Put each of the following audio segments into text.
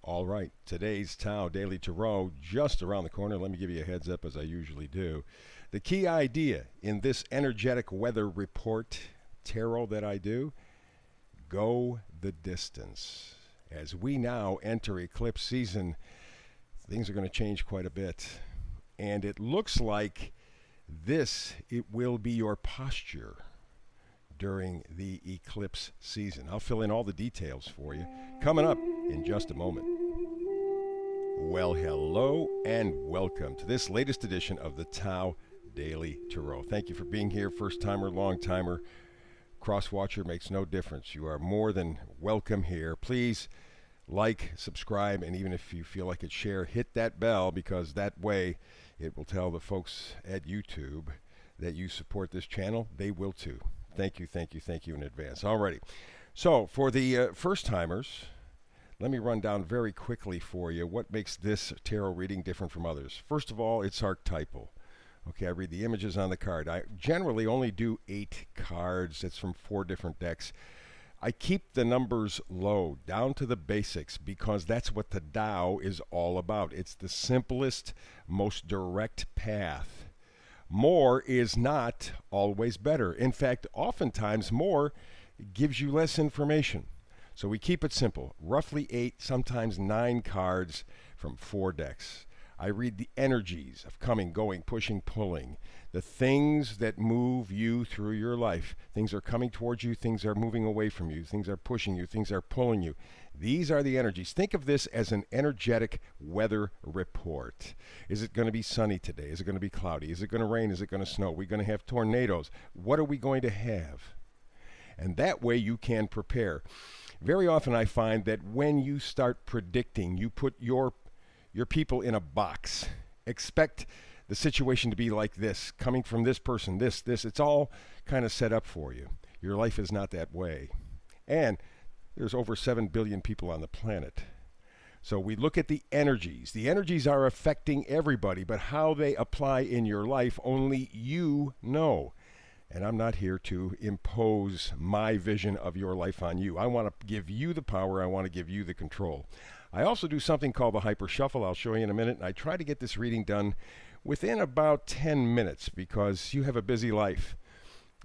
All right, today's Tao Daily Tarot just around the corner. Let me give you a heads up as I usually do. The key idea in this energetic weather report tarot that I do, go the distance. As we now enter eclipse season, things are going to change quite a bit. And it looks like it will be your posture during the eclipse season. I'll fill in all the details for you coming up in just a moment. Well, hello and welcome to this latest edition of the Tao Daily Tarot. Thank you for being here, first timer, long timer, cross watcher, makes no difference. You are more than welcome here. Please like, subscribe, and even if you feel like it, share, hit that bell, because that way it will tell the folks at YouTube that you support this channel. They will too. Thank you in advance. Alrighty. So for the first timers, let me run down very quickly for you what makes this tarot reading different from others. First of all, it's archetypal. Okay, I read the images on the card. I generally only do 8 cards. It's from 4 different decks. I keep the numbers low, down to the basics, because that's what the Tao is all about. It's the simplest, most direct path. More is not always better. In fact, oftentimes more gives you less information. So we keep it simple. Roughly 8, sometimes 9 cards from 4 decks. I read the energies of coming, going, pushing, pulling. The things that move you through your life. Things are coming towards you, things are moving away from you, things are pushing you, things are pulling you. These are the energies. Think of this as an energetic weather report. Is it going to be sunny today? Is it going to be cloudy? Is it going to rain? Is it going to snow? Are we going to have tornadoes? What are we going to have? And that way you can prepare. Very often I find that when you start predicting, you put your people in a box. Expect the situation to be like this, coming from this person, this. It's all kind of set up for you. Your life is not that way. And there's over 7 billion people on the planet. So we look at the energies. The energies are affecting everybody, but how they apply in your life, only you know. And I'm not here to impose my vision of your life on you. I want to give you the power. I want to give you the control. I also do something called the Hyper Shuffle. I'll show you in a minute. And I try to get this reading done within about 10 minutes because you have a busy life.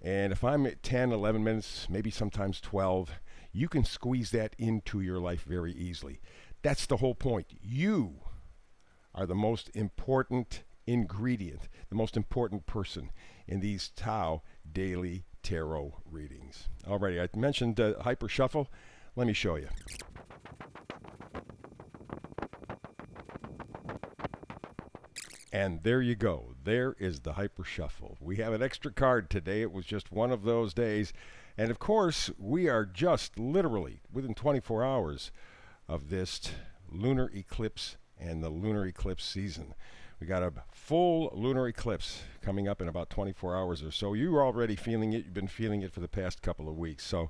And if I'm at 10, 11 minutes, maybe sometimes 12, you can squeeze that into your life very easily. That's the whole point. You are the most important ingredient, the most important person in these Tao Daily Tarot readings. Alrighty, I mentioned Hyper Shuffle. Let me show you. And there you go. There is the Hyper Shuffle. We have an extra card today. It was just one of those days. And of course, we are just literally within 24 hours of this lunar eclipse and the lunar eclipse season. We got a full lunar eclipse coming up in about 24 hours or so. You're already feeling it. You've been feeling it for the past couple of weeks. So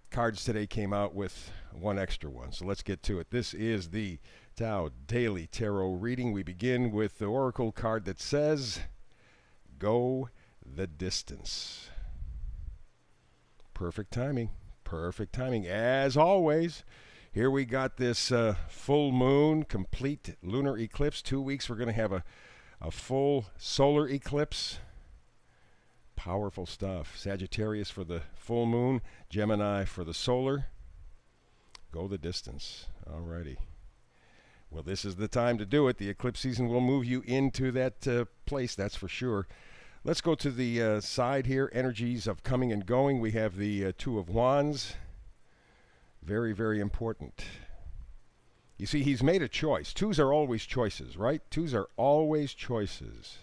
cards today came out with one extra one. So let's get to it. This is the Tao Daily Tarot reading. We begin with the oracle card that says, go the distance. Perfect timing. Perfect timing. As always, here we got this full moon, complete lunar eclipse. 2 weeks we're going to have a full solar eclipse. Powerful stuff. Sagittarius for the full moon, Gemini for the solar. Go the distance. Alrighty. Well, this is the time to do it. The eclipse season will move you into that place, that's for sure. Let's go to the side here. Energies of coming and going. We have the Two of Wands. Very, very important. You see, he's made a choice. Twos are always choices, right? Twos are always choices.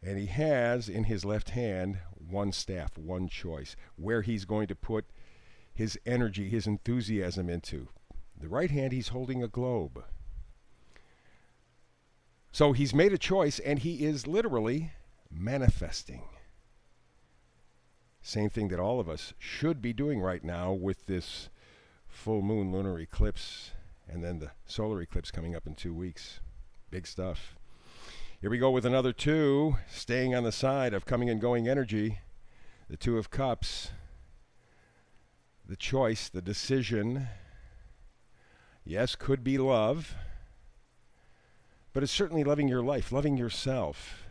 And he has in his left hand one staff, one choice, where he's going to put his energy, his enthusiasm into. The right hand, he's holding a globe. So he's made a choice, and he is literally manifesting. Same thing that all of us should be doing right now with this full moon lunar eclipse and then the solar eclipse coming up in 2 weeks. Big stuff. Here we go with another 2, staying on the side of coming and going energy. The 2 of Cups. The choice, the decision. Yes, could be love, but it's certainly loving your life, loving yourself.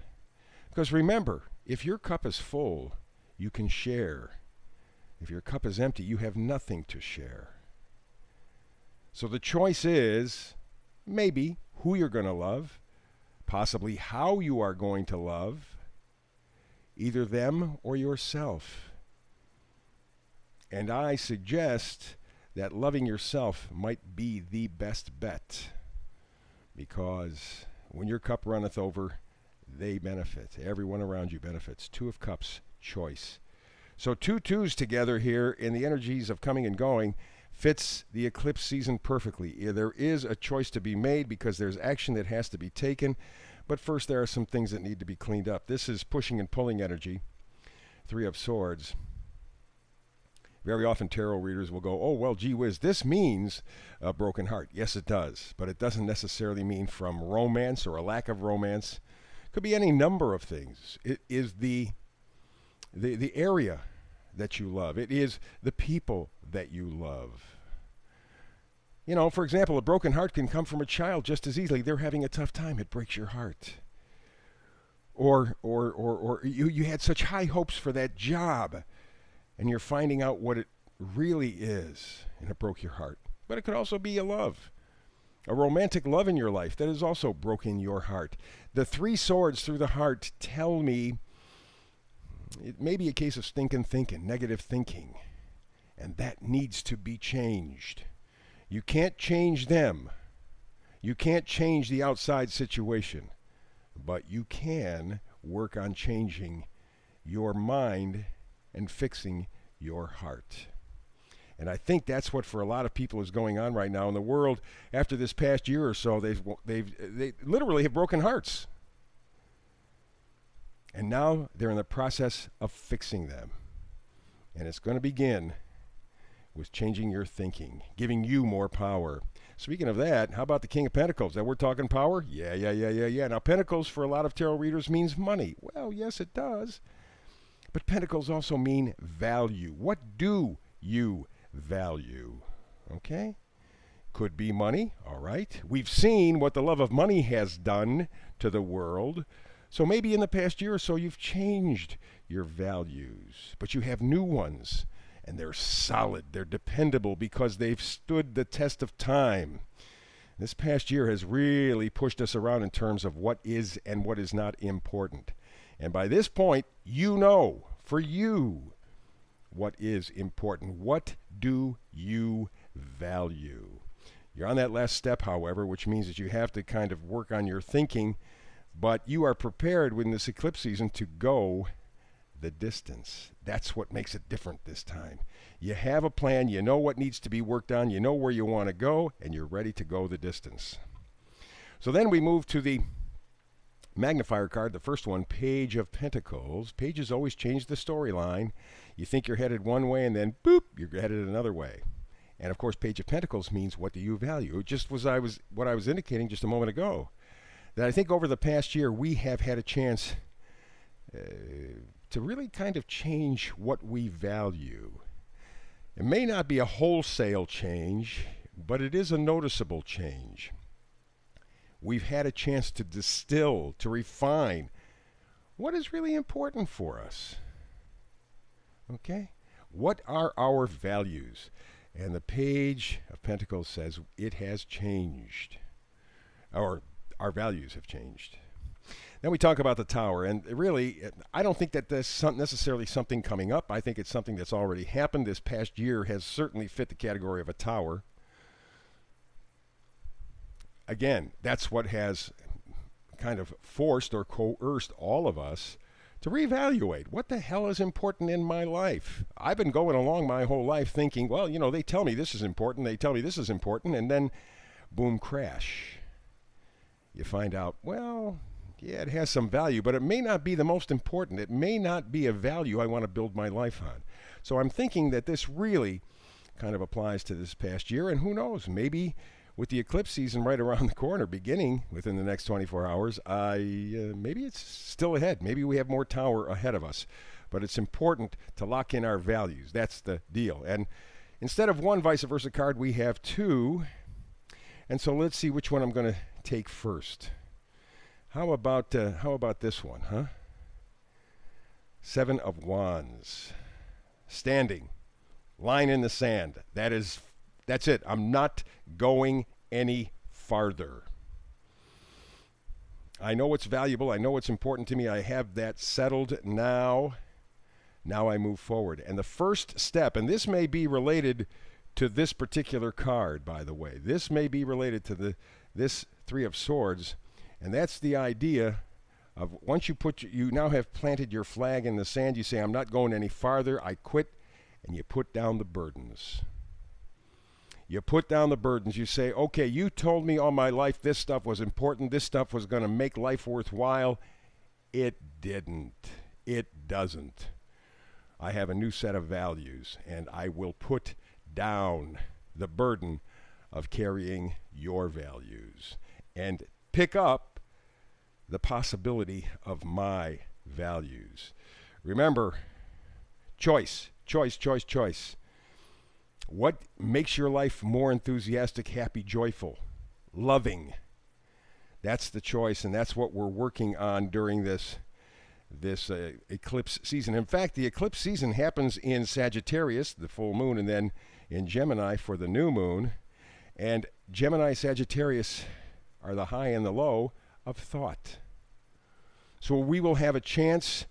Because remember, if your cup is full, you can share. If your cup is empty, you have nothing to share. So the choice is maybe who you're going to love, possibly how you are going to love, either them or yourself. And I suggest that loving yourself might be the best bet, because when your cup runneth over, they benefit. Everyone around you benefits. Two of Cups, choice. So two twos together here in the energies of coming and going fits the eclipse season perfectly. There is a choice to be made because there's action that has to be taken. But first, there are some things that need to be cleaned up. This is pushing and pulling energy. Three of Swords. Very often tarot readers will go, oh, well, gee whiz, this means a broken heart. Yes, it does. But it doesn't necessarily mean from romance or a lack of romance. Could be any number of things. It is the area that you love. It is the people that you love. You know, for example, a broken heart can come from a child just as easily. They're having a tough time. It breaks your heart. Or you had such high hopes for that job, and you're finding out what it really is, and it broke your heart. But it could also be a love. A romantic love in your life that has also broken your heart. The three swords through the heart tell me it may be a case of stinking thinking, negative thinking, and that needs to be changed. You can't change them. You can't change the outside situation, but you can work on changing your mind and fixing your heart. And I think that's what for a lot of people is going on right now in the world. After this past year or so, they literally have broken hearts. And now they're in the process of fixing them. And it's going to begin with changing your thinking, giving you more power. Speaking of that, how about the King of Pentacles? That we're talking power? Yeah. Now, Pentacles for a lot of tarot readers means money. Well, yes, it does. But Pentacles also mean value. What do you value? Okay? Could be money, all right. We've seen what the love of money has done to the world. So maybe in the past year or so you've changed your values, but you have new ones, and they're solid, they're dependable because they've stood the test of time. This past year has really pushed us around in terms of what is and what is not important. And by this point, you know, for you, what is important. What do you value? You're on that last step, however, which means that you have to kind of work on your thinking, but you are prepared within this eclipse season to go the distance. That's what makes it different this time. You have a plan, you know what needs to be worked on, you know where you want to go, and you're ready to go the distance. So then we move to the magnifier card, the first one, Page of Pentacles. Pages always change the storyline. You think you're headed one way, and then, boop, you're headed another way. And, of course, Page of Pentacles means what do you value? It just was what I was indicating just a moment ago. That I think over the past year, we have had a chance to really kind of change what we value. It may not be a wholesale change, but it is a noticeable change. We've had a chance to distill, to refine what is really important for us. Okay? What are our values? And the Page of Pentacles says it has changed. Or our values have changed. Then we talk about the Tower, and really, I don't think that there's necessarily something coming up. I think it's something that's already happened. This past year has certainly fit the category of a tower. Again, that's what has kind of forced or coerced all of us to reevaluate. What the hell is important in my life? I've been going along my whole life thinking, well, you know, they tell me this is important, they tell me this is important, and then, boom, crash. You find out, well, yeah, it has some value, but it may not be the most important. It may not be a value I want to build my life on. So I'm thinking that this really kind of applies to this past year, and who knows, maybe with the eclipse season right around the corner, beginning within the next 24 hours, maybe it's still ahead. Maybe we have more Tower ahead of us. But it's important to lock in our values. That's the deal. And instead of one vice versa card, we have two. And so let's see which one I'm going to take first. How about this one, huh? Seven of Wands. Standing. Line in the sand. That's it. I'm not going any farther. I know what's valuable. I know what's important to me. I have that settled now. Now I move forward. And the first step, and this may be related to this particular card, by the way. This may be related to this Three of Swords, and that's the idea of once you now have planted your flag in the sand, you say, I'm not going any farther, I quit, and you put down the burdens. You put down the burdens. You say, okay, you told me all my life this stuff was important, this stuff was going to make life worthwhile. It didn't. It doesn't. I have a new set of values, and I will put down the burden of carrying your values and pick up the possibility of my values. Remember, choice, choice, choice, choice. What makes your life more enthusiastic, happy, joyful, loving? That's the choice, and that's what we're working on during this eclipse season. In fact, the eclipse season happens in Sagittarius, the full moon, and then in Gemini for the new moon. And Gemini, Sagittarius are the high and the low of thought. So we will have a chance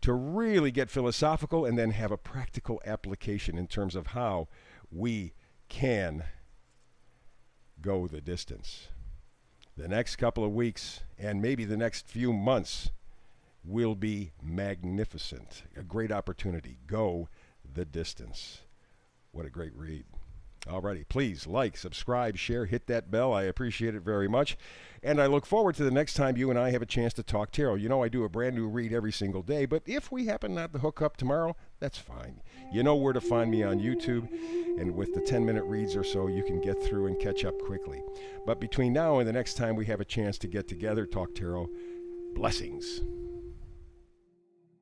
to really get philosophical and then have a practical application in terms of how we can go the distance. The next couple of weeks and maybe the next few months will be magnificent. A great opportunity. Go the distance. What a great read. Alrighty, please like, subscribe, share, hit that bell. I appreciate it very much. And I look forward to the next time you and I have a chance to talk tarot. You know I do a brand new read every single day, but if we happen not to hook up tomorrow, that's fine. You know where to find me on YouTube, and with the 10-minute reads or so, you can get through and catch up quickly. But between now and the next time we have a chance to get together, talk tarot, blessings.